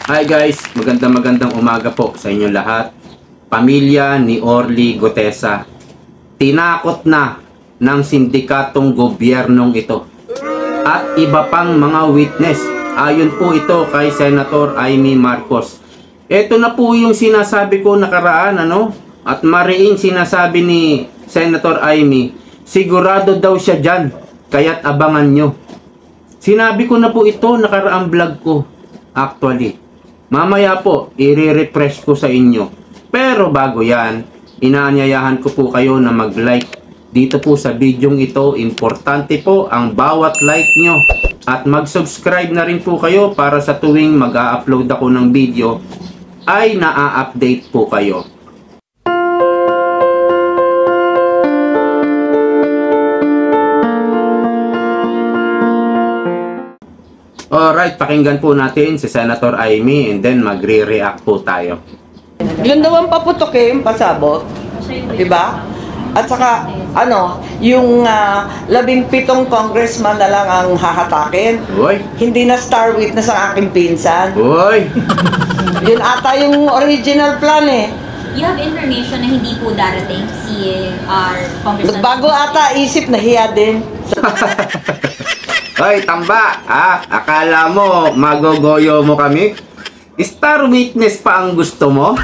Hi guys, magandang umaga po sa inyo lahat. Pamilya ni Orly Gotesa, tinakot na ng sindikatong gobyernong ito at iba pang mga witness. Ayon po ito kay Senator Amy Marcos. Ito na po yung sinasabi ko nakaraan, at mariing sinasabi ni Senator Amy, sigurado daw siya dyan, kaya't abangan nyo. Sinabi ko na po ito nakaraang vlog ko. Actually, mamaya po, i-refresh ko sa inyo. Pero bago yan, inaanyayahan ko po kayo na mag-like dito po sa videong ito. Importante po ang bawat like nyo. At mag-subscribe na rin po kayo para sa tuwing mag-a-upload ako ng video ay na-update po kayo. Alright, pakinggan po natin si Senator Amy and then magre-react po tayo. Yun daw ang paputokin, pasabot. Diba? At saka, yung 17 congressman na lang ang hahatakin. Uy! Hindi na star witness ang aking pinsan. Uy! Yun ata yung original plan eh. You have information na hindi po darating si Congressman. Bago ata isip, nahiya din. Hoy, tamba! Akala mo magogoyo mo kami? Star witness pa ang gusto mo?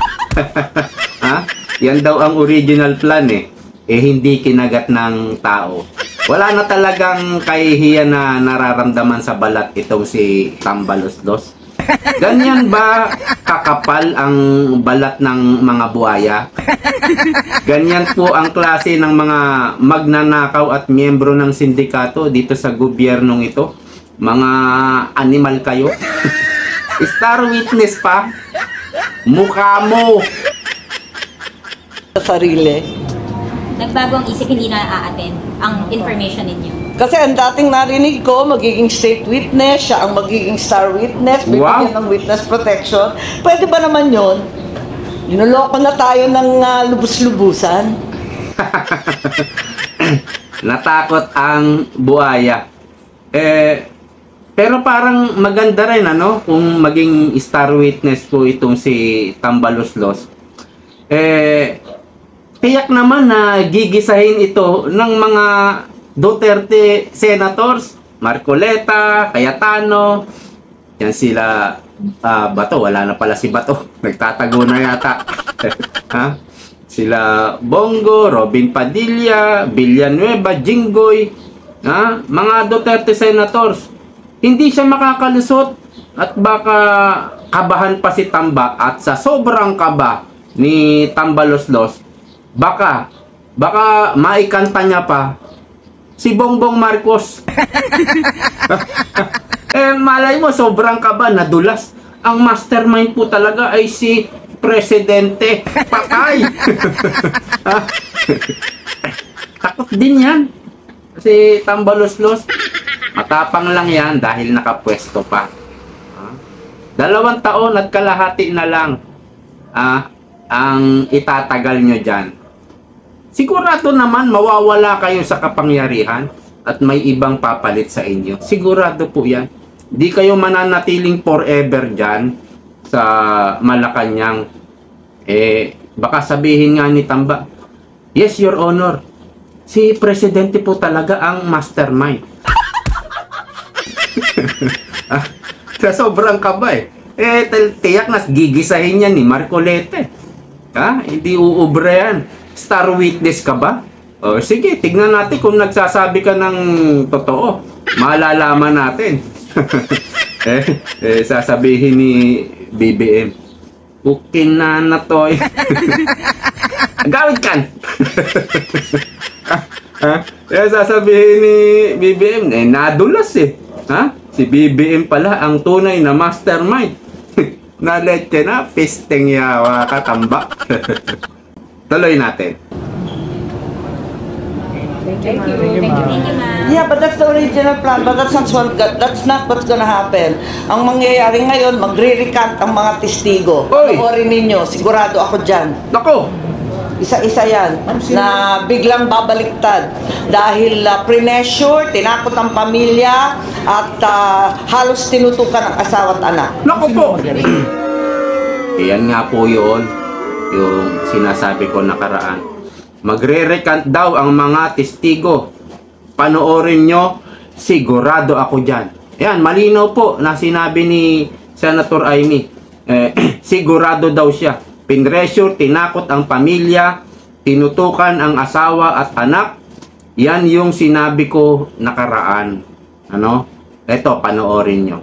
Yan daw ang original plan eh. Hindi kinagat ng tao. Wala na talagang kahihiyan na nararamdaman sa balat itong si Tambaloslos. Ganyan ba kakapal ang balat ng mga buhaya? Ganyan po ang klase ng mga magnanakaw at miyembro ng sindikato dito sa gobyernong ito. Mga animal kayo. Star witness pa? Mukha mo! Sa sarili. Nagbago ang isip, hindi na a-attend ang information ninyo. Kasi ang dating narinig ko, magiging state witness, siya ang magiging star witness, bibigyan ng witness protection. Pwede ba naman yun? Inuloko na tayo ng lubus-lubusan. Natakot ang buhaya. Pero parang maganda rin kung maging star witness po itong si Tambaloslos. Tiyak naman na gigisahin ito ng mga Duterte senators, Marcoleta, Cayetano. Yan sila Bato, wala na pala si Bato. Nagtatago na yata. Sila Bongo, Robin Padilla, Villanueva, Jinggoy, mga Duterte senators. Hindi siya makakalusot at baka kabahan pa si Tamba at sa sobrang kaba ni Tambaloslos, baka maikanta niya pa si Bongbong Marcos. Malay mo, sobrang kaba, nadulas. Ang mastermind po talaga ay si Presidente. Patay! Takot din yan. Kasi Tambaloslos, matapang lang yan dahil nakapwesto pa. 2 taon at kalahati na lang ang itatagal nyo dyan. Sigurado naman mawawala kayo sa kapangyarihan at may ibang papalit sa inyo. Sigurado po yan. Di kayo mananatiling forever dyan sa Malacanang. Baka sabihin nga ni Tamba, yes, Your Honor, si Presidente po talaga ang mastermind. Sa sobrang kaba tiyak na gigisahin yan ni Marcoleta. Hindi uubra yan. Star witness ka ba? Sige, tignan natin kung nagsasabi ka ng totoo. Malalaman natin. Sasabihin ni BBM, bukin na to. Gawin kan. Sasabihin ni BBM, nadulas si BBM pala ang tunay na mastermind. Nalete na, fisting yawa katamba. Tuloy natin. Thank you, ma'am. Yeah, but that's the original plan. But that's not what's gonna happen. Ang mangyayari ngayon, magre-recant ang mga testigo. Panoorin ninyo, sigurado ako dyan. Nako! Isa-isa yan na biglang babaliktad dahil premature, tinakot ang pamilya at halos tinutukan ang asawa at anak. Naku po! Yan nga po yun, yung sinasabi ko nakaraan. Magre-recant daw ang mga testigo. Panoorin nyo, sigurado ako dyan. Yan, malinaw po na sinabi ni Senator Amy. Sigurado daw siya. Pinressure, tinakot ang pamilya, tinutukan ang asawa at anak. Yan yung sinabi ko nakaraan. Ano? Ito, panoorin nyo.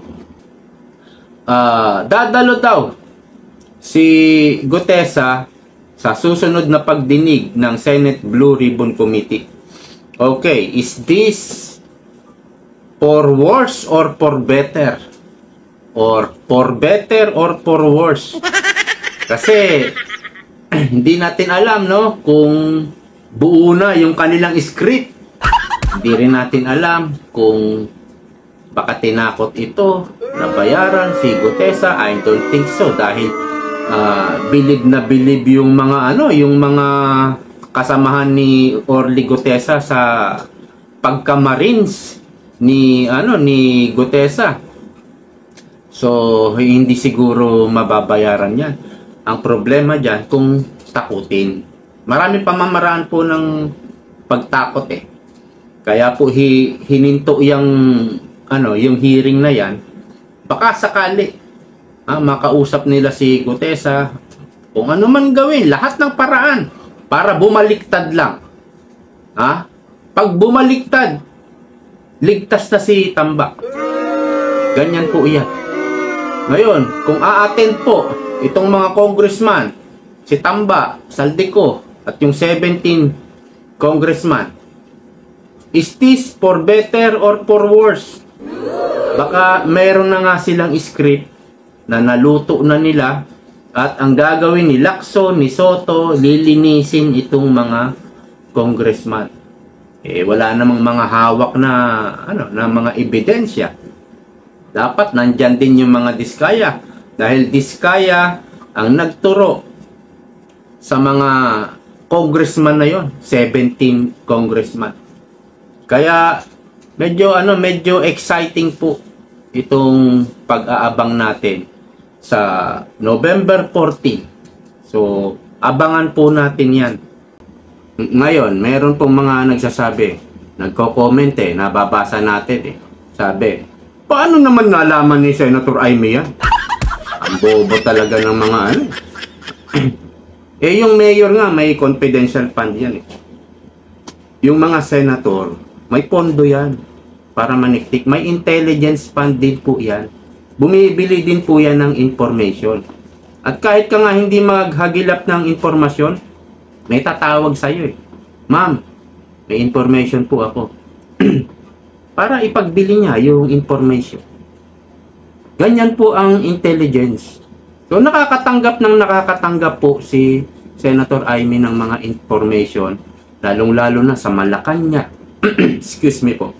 Dadalo daw si Gutesa sa susunod na pagdinig ng Senate Blue Ribbon Committee. Okay, is this for worse or for better? Or for better or for worse? Kasi hindi natin alam, no, kung buo na yung kanilang script. Hindi rin natin alam kung baka tinakot ito na bayaran si Gutesa. I don't think so dahil bilib na bilib yung mga yung mga kasamahan ni Orly Gutesa sa pagka-Marines ni ni Gutesa. So hindi siguro mababayaran 'yan. Ang problema diyan kung takutin. Marami pamamaraan po ng pagtakot eh. Kaya po hininto yung hearing na 'yan. Baka sakali makausap nila si Gutesa kung ano man gawin, lahat ng paraan para bumaliktad lang. Pag bumaliktad, ligtas na si Tambak. Ganyan po iyan. Ngayon, kung a-attend po itong mga congressman, si Tamba, Saldico, at yung 17 congressman, is this for better or for worse? Baka meron na nga silang script na naluto na nila at ang gagawin ni Lacson, ni Soto, lilinisin itong mga congressman. Wala namang mga hawak na na mga ebidensya. Dapat nandyan din yung mga diskaya dahil diskaya ang nagturo sa mga congressman na yon, 17 congressman. Kaya medyo exciting po itong pag-aabang natin sa November 14. So, abangan po natin yan. Ngayon, meron pong mga nagsasabi, nagko-comment nababasa natin Sabi, paano naman nalaman ni Senator Amy yan? Ang bobo talaga ng mga yung mayor nga, may confidential fund yan Yung mga senator, may pondo yan para maniktik. May intelligence fund din po yan. Bumibili din po yan ng information. At kahit ka nga hindi maghagilap ng informasyon, may tatawag sa'yo Ma'am, may information po ako. Para ipagbili niya yung information. Ganyan po ang intelligence. So nakakatanggap po si Senator Amy ng mga information, lalong-lalo na sa Malacanang. Excuse me po.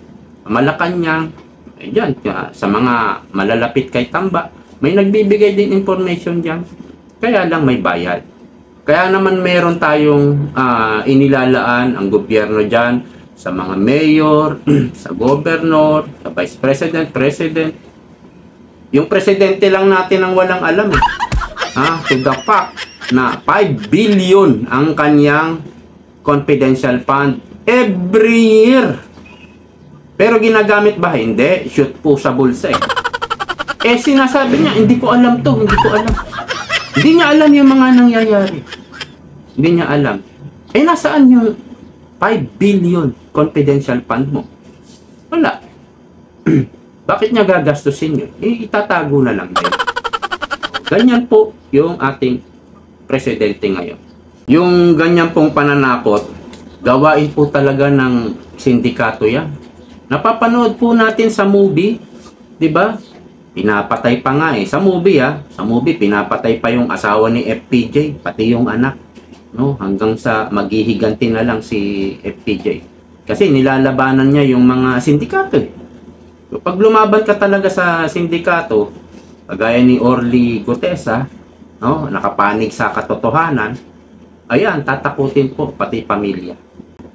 Malacanang, dyan, sa mga malalapit kay Tamba, may nagbibigay din information dyan. Kaya lang may bayad. Kaya naman meron tayong inilalaan ang gobyerno dyan sa mga mayor, sa governor, sa vice president, president. Yung presidente lang natin ang walang alam to the fact na 5 billion ang kanyang confidential fund every year. Pero ginagamit ba? Hindi. Shoot po sa bulsa sinasabi niya, hindi ko alam to, hindi ko alam. Hindi niya alam yung mga nangyayari. Hindi niya alam. Nasaan yung 5 billion confidential fund mo? Wala. Bakit niya gagastusin yun? Itatago na lang din. Ganyan po yung ating presidente ngayon. Yung ganyan pong pananakot, gawain po talaga ng sindikato yan. Napapanood po natin sa movie, 'di ba? Pinapatay pa nga sa movie sa movie pinapatay pa yung asawa ni FPJ, pati yung anak, no? Hanggang sa maghihiganti na lang si FPJ. Kasi nilalabanan niya yung mga sindikato. So, pag lumaban ka talaga sa sindikato, kagaya ni Orly Gutesa, no, nakapanig sa katotohanan, ayan, tatakutin po pati pamilya.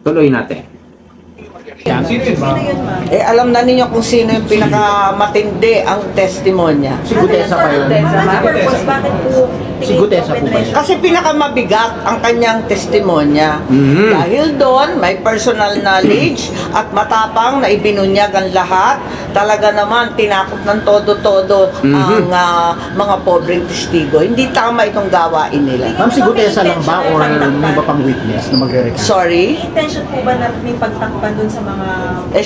Tuloy natin. Alam na ninyo kung sino yung pinakamatindi ang testimonya. Si Gutesa pa yun. Bakit po Si Gutesa po ba yun? Kasi pinakamabigat ang kanyang testimonya. Dahil doon, may personal knowledge at matapang na ibinunyag ang lahat. Talaga naman, tinakot ng todo-todo ang mga pobreng testigo. Hindi tama itong gawain nila. Ma'am, si Gutesa lang ba or may iba pang witness na magre-recount? Sorry? intention po ba na may pagtakpan dun sa mga...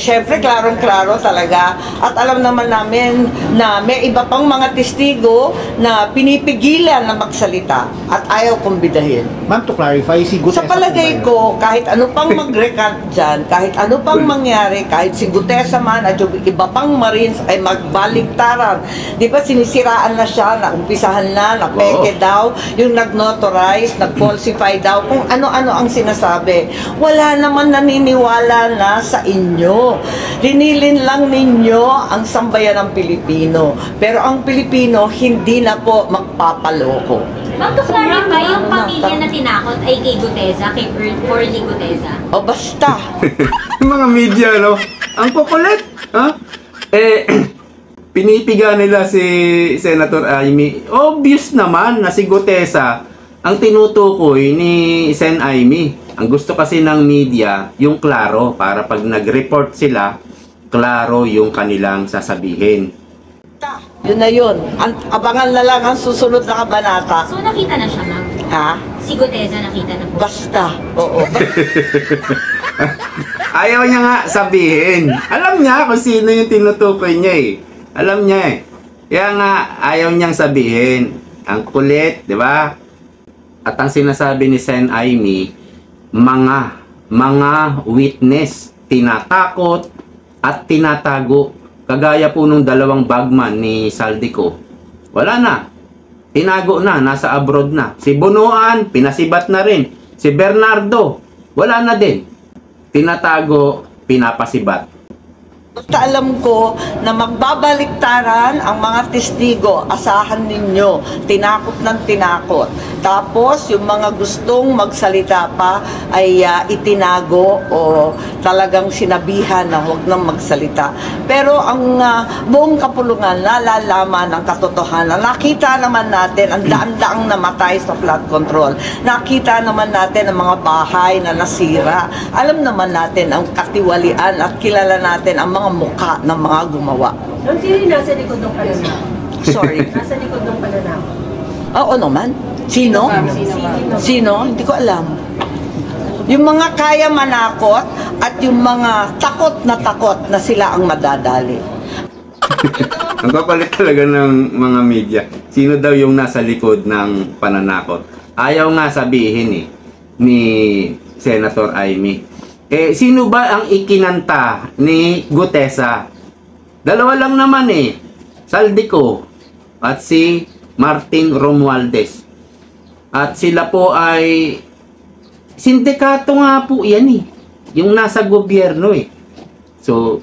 Syempre, klarong-klaro talaga. At alam naman namin na may iba pang mga testigo na pinipigilan na magsalita at ayaw kumbidahin. Ma'am, to clarify, si Gutesa Sa palagay po ba yun? ko, kahit ano pang mag-recant dyan, kahit ano pang mangyari, kahit si Gutesa man at yung iba pang Marines ay magbaliktaran. Di ba sinisiraan na siya, naumpisahan na, napeke daw, yung nag-notarize, nag-falsify daw, kung ano-ano ang sinasabi. Wala naman naniniwala na sa inyo. Linilin lang ninyo ang sambayan ng Pilipino. Pero ang Pilipino, hindi na po magpapaloko. Ma'am, to clarify, yung pamilya na tinakot ay kay Gutesa, kay Orly Gutesa. O basta. Yung mga media, no? Ang kukulit, ha? Pinipiga nila si Senator Amy. Obvious naman na si Gutesa ang tinutukoy ni Sen Amy. Ang gusto kasi ng media, yung klaro, para pag nag-report sila, klaro yung kanilang sasabihin. Yun na yun. Abangan na lang ang susunod na kabanata. So, nakita na siya, ma'am. Ha? Si Gutesa nakita na po. Basta. Oo. Ayaw niya nga sabihin. Alam niya kung sino yung tinutukoy niya eh. Alam niya eh. Kaya nga, ayaw niyang sabihin. Ang kulit, di ba? At ang sinasabi ni Sen Amy, mga witness, tinatakot at tinatago. Kagaya po nung dalawang bagman ni Saldico. Wala na. Tinago na, nasa abroad na. Si Bunuan, pinasibat na rin. Si Bernardo, wala na din. Tinatago, pinapasibat. Basta alam ko na magbabaliktaran ang mga testigo, asahan ninyo, tinakot ng tinakot. Tapos, yung mga gustong magsalita pa ay itinago o talagang sinabihan na huwag nang magsalita. Pero ang buong kapulungan, nalalaman ang katotohanan. Nakita naman natin ang daan-daang namatay sa flood control. Nakita naman natin ang mga bahay na nasira. Alam naman natin ang katiwalian at kilala natin ang mga mukha ng mga gumawa. Ang sino yung nasa likod ng pananaw? Sorry. Nasa likod ng pananaw. Oo naman. Sino? Sino? Hindi ko alam. Yung mga kaya manakot at yung mga takot na sila ang madadali. Ang kapalit talaga ng mga media. Sino daw yung nasa likod ng pananakot? Ayaw nga sabihin eh, ni Senator Amy. Sino ba ang ikinanta ni Gutesa? Dalawa lang naman eh. Saldico at si Martin Romualdez. At sila po ay sindikato nga po yan eh. Yung nasa gobyerno eh. So,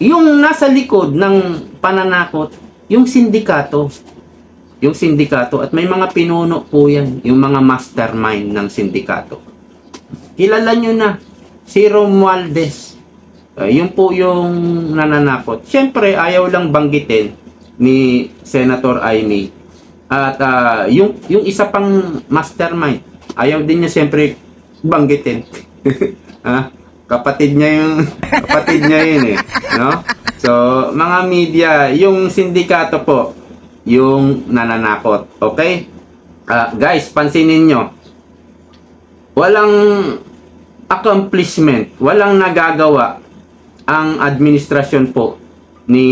yung nasa likod ng pananakot, yung sindikato. Yung sindikato. At may mga pinuno po yan. Yung mga mastermind ng sindikato. Kilala nyo na. Si Romualdez. Yun po yung nananakot. Siyempre, ayaw lang banggitin ni Senator Amy. At yung isa pang mastermind, ayaw din niya siyempre banggitin. Kapatid niya yun eh. No? So, mga media, yung sindikato po, yung nananakot. Okay? Guys, pansinin nyo. Walang accomplishment, walang nagagawa ang administrasyon po ni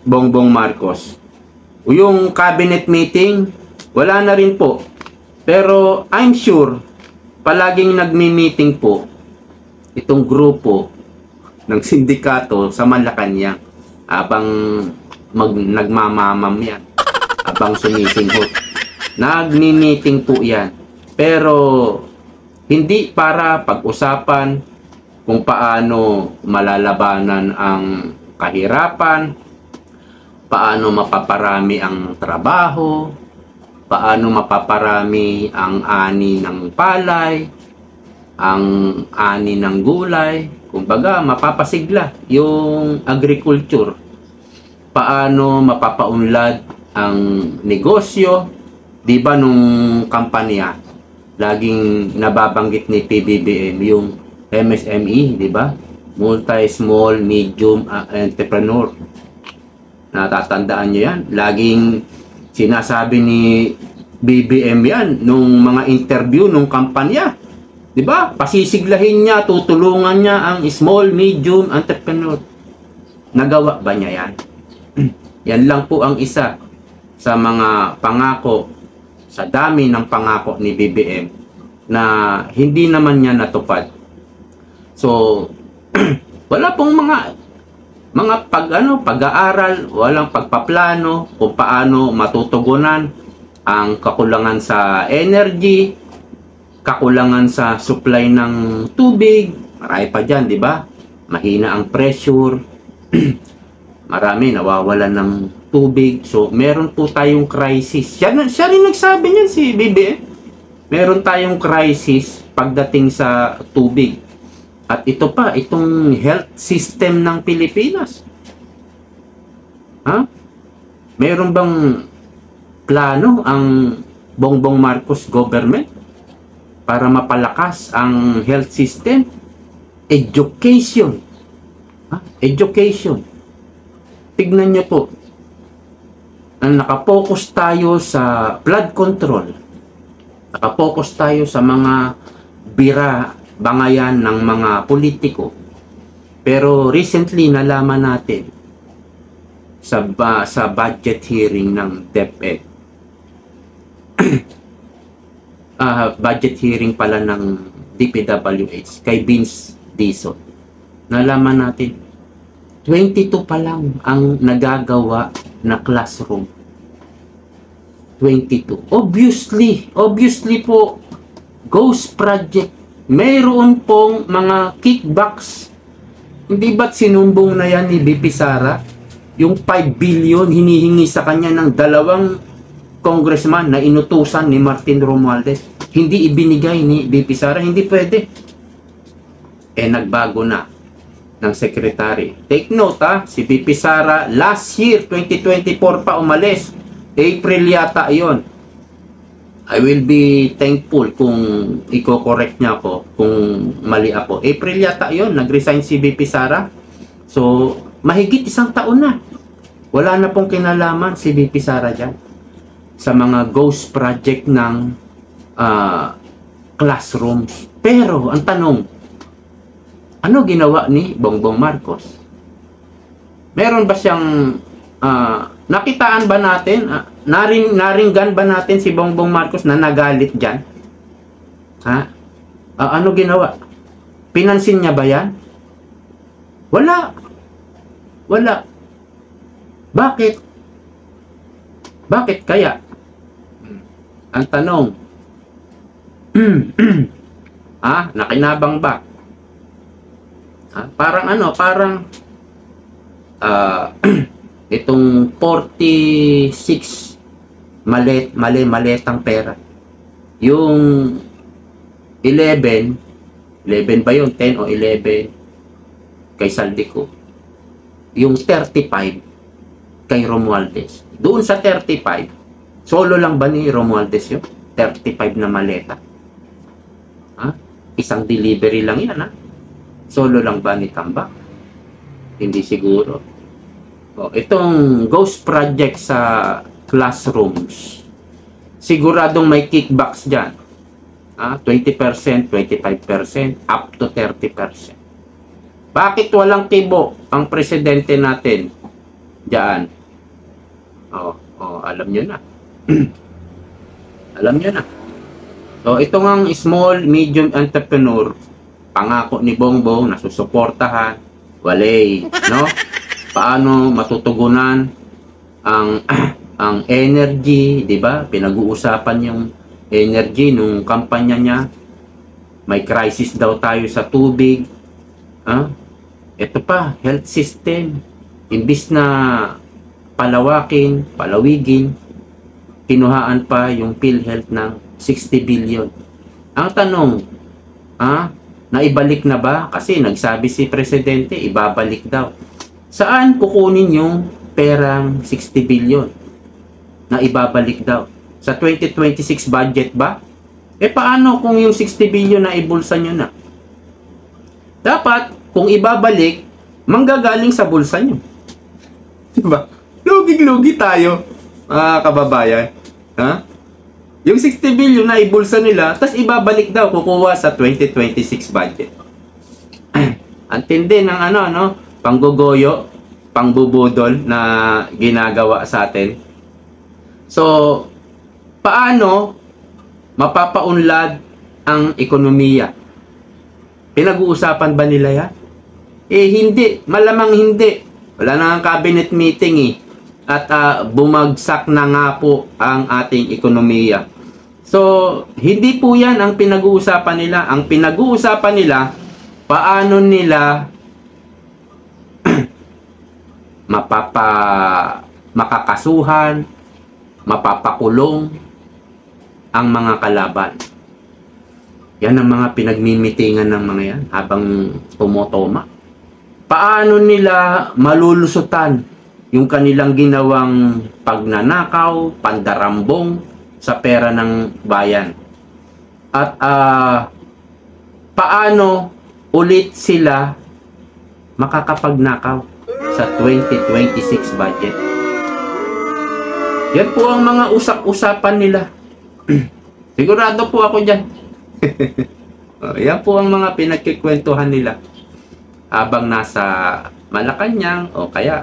Bongbong Marcos. Yung cabinet meeting, wala na rin po. Pero I'm sure, palaging nagmi-meeting po itong grupo ng sindikato sa Malacanang habang nagmamamam yan, habang sumisinghot. Nagmi-meeting po yan. Pero hindi para pag-usapan kung paano malalabanan ang kahirapan, paano mapaparami ang trabaho, paano mapaparami ang ani ng palay, ang ani ng gulay, kumbaga mapapasigla yung agriculture, paano mapapaunlad ang negosyo, di ba nung kampanya, laging nababanggit ni PBBM yung MSME, di ba? Multi, small, medium entrepreneur. Natatandaan nyo yan? Laging sinasabi ni BBM yan nung mga interview nung kampanya. Di ba? Pasisiglahin niya, tutulungan niya ang small, medium entrepreneur. Nagawa ba niya yan? Yan lang po ang isa sa mga pangako, sa dami ng pangako ni BBM na hindi naman niya natupad. So, wala pong mga pag-aaral, walang pagpaplano kung paano matutugunan ang kakulangan sa energy, kakulangan sa supply ng tubig, marami pa dyan, di ba? Mahina ang pressure, marami nawawalan ng tubig. So, meron po tayong crisis. Siya rin nagsabi niyan, si BBM. Meron tayong crisis pagdating sa tubig. At ito pa, itong health system ng Pilipinas. Ha? Meron bang plano ang Bongbong Marcos government para mapalakas ang health system? Education. Ha? Education. Tignan niyo po. Nakapokus tayo sa flood control. Nakapokus tayo sa mga bangayan ng mga politiko. Pero recently nalaman natin sa budget hearing ng DepEd. Budget hearing pala ng DPWH kay Vince Dizon. Nalaman natin 22 pa lang ang nagagawa na classroom. 22. Obviously po, ghost project. Mayroon pong mga kickbacks. Hindi ba't sinumbong na yan ni BP Sara? Yung 5 billion hinihingi sa kanya ng 2 congressman na inutusan ni Martin Romualdez. Hindi ibinigay ni BP Sara. Hindi pwede. Nagbago na ng secretary. Take note si BP Sara last year 2024 pa umalis. April yata yon. I will be thankful kung i-correct niya ako kung mali ako. April yata yon nag-resign si BP Sara. So mahigit 1 taon na. Wala na pong kinalaman si BP Sara dyan sa mga ghost project ng classrooms. Pero ang tanong, ano ginawa ni Bongbong Marcos? Meron ba siyang nakitaan ba natin? Naringgan ba natin si Bongbong Marcos na nagalit dyan? Ha? Ano ginawa? Pinansin niya ba yan? Wala. Wala. Bakit? Bakit kaya? Ang tanong. Nakinabang ba? Parang itong 46 maletang pera. Yung 11 ba yun? 10 o 11 kay Saldico. Yung 35 kay Romualdez. Doon sa 35, solo lang ba ni Romualdez yun? 35 na maleta. Isang delivery lang yan, Solo lang ba ni Tambak? Hindi siguro. Itong ghost project sa classrooms, siguradong may kickbacks dyan. 20%, 25%, up to 30%. Bakit walang kibo ang presidente natin dyan? Alam nyo na. Alam nyo na. So, ito ngang small, medium entrepreneur, pangako ni Bongbong na susuportahan, walay, no? Paano matutugunan ang energy, 'di ba? Pinag-uusapan yung energy nung kampanya niya. May crisis daw tayo sa tubig. Ito pa, health system. Imbis na palawigin, kinuhaan pa yung PhilHealth ng 60 billion. Ang tanong, naibalik na ba? Kasi nagsabi si Presidente, ibabalik daw. Saan kukunin yung perang 60 billion na ibabalik daw? Sa 2026 budget ba? Paano kung yung 60 billion na ibulsa nyo na? Dapat, kung ibabalik, manggagaling sa bulsa nyo. Diba? Lugig-lugi tayo, kababayan. Ha? Yung 60 billion na ibulsa nila, tas ibabalik daw, kukuha sa 2026 budget. Antindi ng panggugoyo, pangbubudol na ginagawa sa atin. So, paano mapapaunlad ang ekonomiya? Pinag-uusapan ba nila yan? Hindi. Malamang hindi. Wala na ang cabinet meeting At bumagsak na nga po ang ating ekonomiya. So, hindi po yan ang pinag-uusapan nila. Ang pinag-uusapan nila, paano nila makakasuhan, mapapakulong ang mga kalaban. Yan ang mga pinagmimitingan ng mga yan habang tumotoma. Paano nila malulusutan yung kanilang ginawang pagnanakaw, pandarambong sa pera ng bayan. At paano ulit sila makakapagnakaw sa 2026 budget. Yan po ang mga usap-usapan nila. Sigurado po ako dyan. Yan po ang mga pinagkikwentuhan nila habang nasa Malacanang o kaya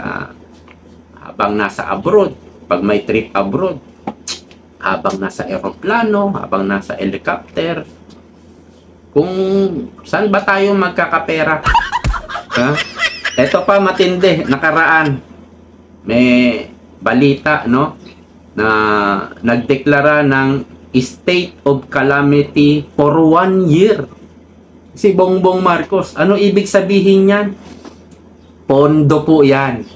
habang nasa abroad, pag may trip abroad, habang nasa eroplano, habang nasa helicopter, kung saan ba tayo magkakapera. Ito pa matindi, nakaraan may balita na nagdeklara ng state of calamity for 1 year si Bongbong Marcos. Ano ibig sabihin yan? Pondo po yan.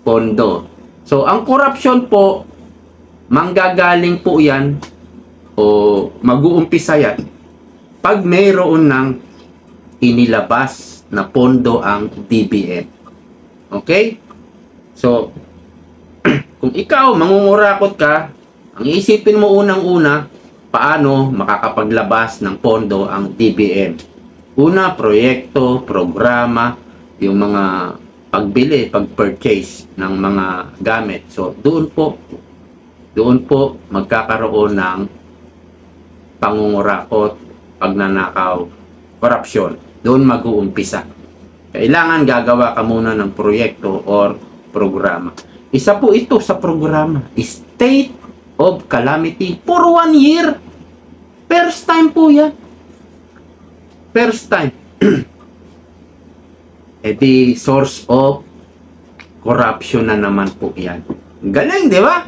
Pondo. So, ang corruption po, manggagaling po yan o mag-uumpisa yan pag mayroon ng inilabas na pondo ang DBM. Okay? So, kung ikaw mangungurakot ka, ang iisipin mo unang-una, paano makakapaglabas ng pondo ang DBM? Una, proyekto, programa, yung mga pagbili, pag-purchase ng mga gamit. So, doon po magkakaroon ng pangungurakot, pagnanakaw, korupsyon. Doon mag-uumpisa. Kailangan gagawa ka muna ng proyekto or programa. Isa po ito sa programa, State of Calamity for 1 year. First time po yan. First time. The source of corruption na naman po yan. Galing, di ba?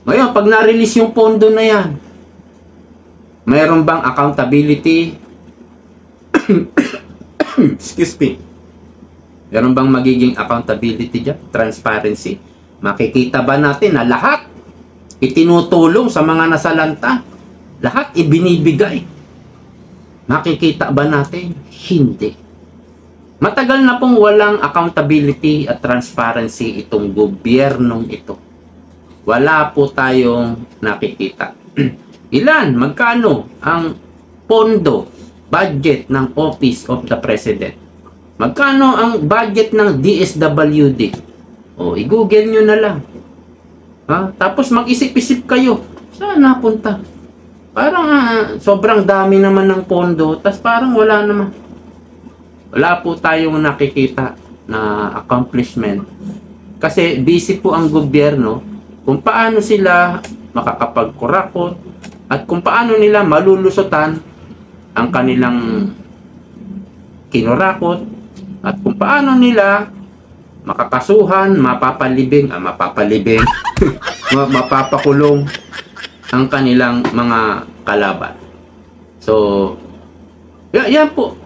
Ngayon, pag na-release yung pondo na yan, mayroon bang accountability? Excuse me. Meron bang magiging accountability dyan? Transparency? Makikita ba natin na lahat itinutulong sa mga nasalanta? Lahat ibinibigay. Makikita ba natin? Hindi. Matagal na pong walang accountability at transparency itong gobyernong ito. Wala po tayong nakikita. Ilan? Magkano ang pondo, budget ng Office of the President? Magkano ang budget ng DSWD? I-google nyo na lang. Tapos mag-isip-isip kayo. Saan napunta? Parang sobrang dami naman ng pondo, tas parang wala naman. Wala po tayong nakikita na accomplishment. Kasi busy po ang gobyerno kung paano sila makakapagkurakot at kung paano nila malulusutan ang kanilang kinurakot at kung paano nila makakasuhan, mapapakulong ang kanilang mga kalaban. So, yan po.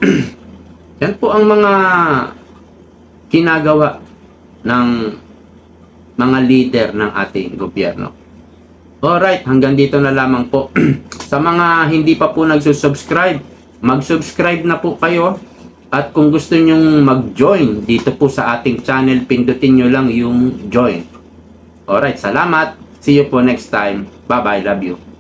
Yan po ang mga ginagawa ng mga leader ng ating gobyerno. Alright, hanggang dito na lamang po. Sa mga hindi pa po nagsusubscribe, mag-subscribe na po kayo. At kung gusto nyong mag-join dito po sa ating channel, pindutin nyo lang yung join. Alright, salamat. See you po next time. Bye-bye. Love you.